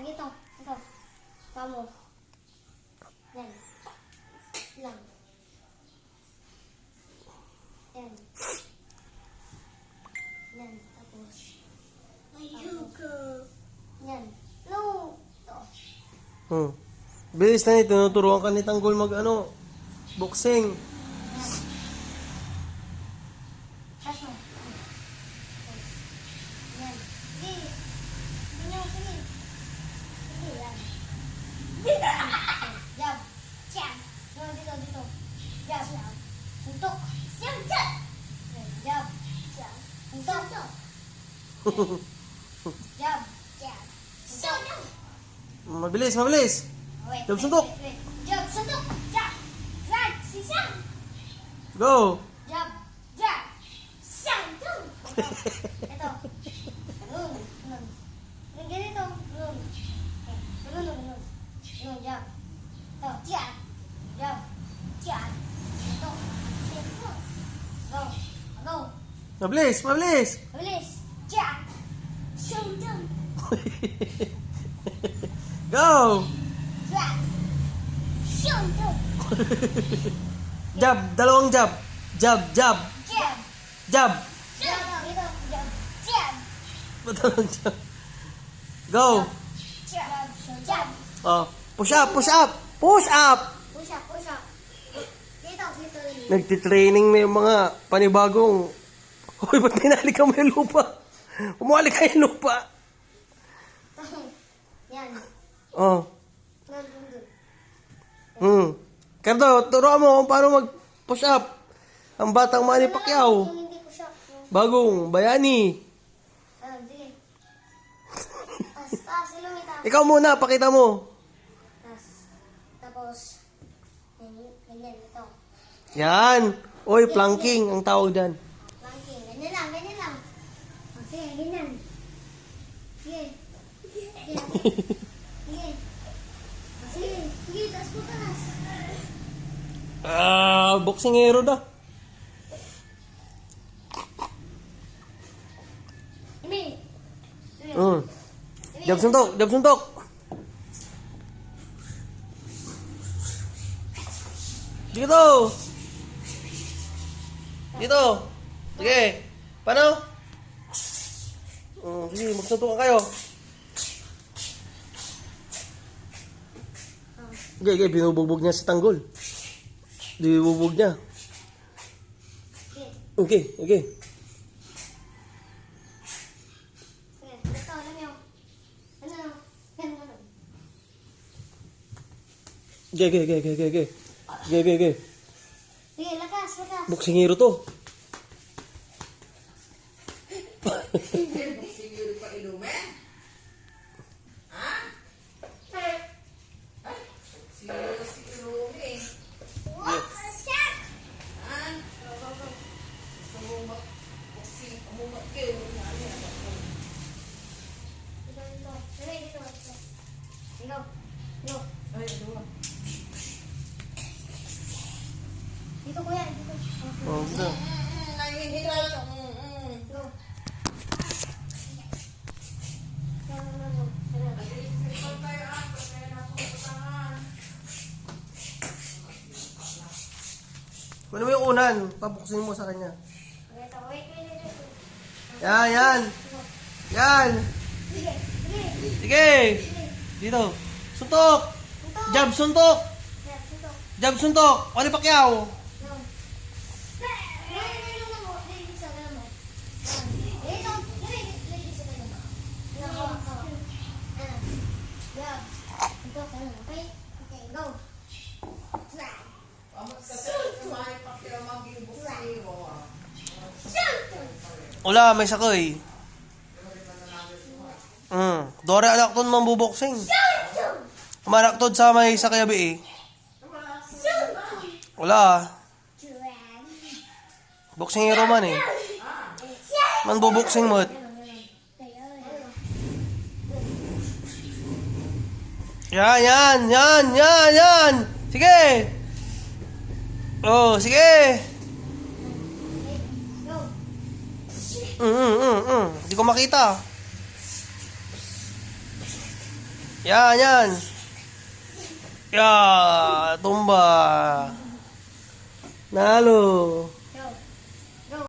dito. Ito. Pamo. Yan. Lang. Yan. Yan. Tapos. Ayoko. Yan. No. Ito. Bilis na ito. Tinuturuan ka ni Tanggol mag boxing. Kaso. Yan. Sige. Sige. Sige. Sige. Yan. Jab. Jab. Dito, dito. Jab. Suntok. Jab. Jab. Jab. Jab. Suntok. Jab. Jab. Suntok. Mabilis, mabilis. Jab, suntok. Jab. Suntok. Jab. Jab. Sisang. Go. Jab. Jab. Suntok. Ito. Ganun. Ganun. Ganito. Ganun. Ganun. Ganun. Ganun. Jab. Ito. Jab. Jab. Jab. Ito. Ito. Go. Go. Mabilis, mabilis. Bilis. Jab. Suntok. Go. Jab. Suntok. Jab, dalawang jab. Jab, jab. Jab. Jab. Jab. Ito. Jab. Jab. Dalawang jab. Go. Jab. Jab. Oh, push up, push up. Push up. Push up. Push up. Dito. Dito. Nagtitraining na yung mga panibagong. Hoy, ba't pinali ka mo yung lupa? Umali ka yung lupa. Yan. Oh. Nandun. Cardo, turuan mo kung paano mag-push up. Ang batang Manny Pacquiao. Yung hindi push up. Bagong bayani. Sige. Taas. Ilong itaas. Ikaw muna, pakita mo. Taas. Tapos. Ganyan. Ito. Yan. Oy, planking ang tawag dyan. Planking. Ganyan lang. Ganyan lang. Okay. Ganyan. Sige. Sige. Sige. Sige. Sige. Taas po taas. Boxingero na. Imi. Jab suntok, jab suntok. Dito. Dito. Sige. Paano? Sige, magsuntukan kayo. Okay, binubugbog niya si Tanggol. Binubugbog niya. Okay. Sige. Ito. Alam niyo. Ano? Ganun. Okay. Sige. Lakas. Boxingero to. Siguro pa inumin? Ha? Ay, siguro si inumin. What? Stop! Ha? Sumumak. Sumumak kayo. Dito. Ay, ano? Dito kuya. Dito. Oh, dito. Nangihiral. Go. Kunin mo yung unan. Pabuksing mo sa kanya. Wait. Yan. Yan. Sige. Sige. Dito. Suntok. Jab suntok. Dito. Jab suntok. Manny Pacquiao. No. Ladies sa gano'n mo. Dito. Ladies sa gano'n mo. Hawak. Yeah. Ito. Okay? Okay, go. Amat kasi kumain pa kaya mag-ibok sa iyo. Wala, may sakoy. Dore anak ton mambuboksing. Kumanak ton sa may sakayabi eh. Wala. Boksingero man eh. Man buboksing mo. Yan. Sige. Oh, sige. Hindi ko makita. Yan. Ya, tumba. Nalo.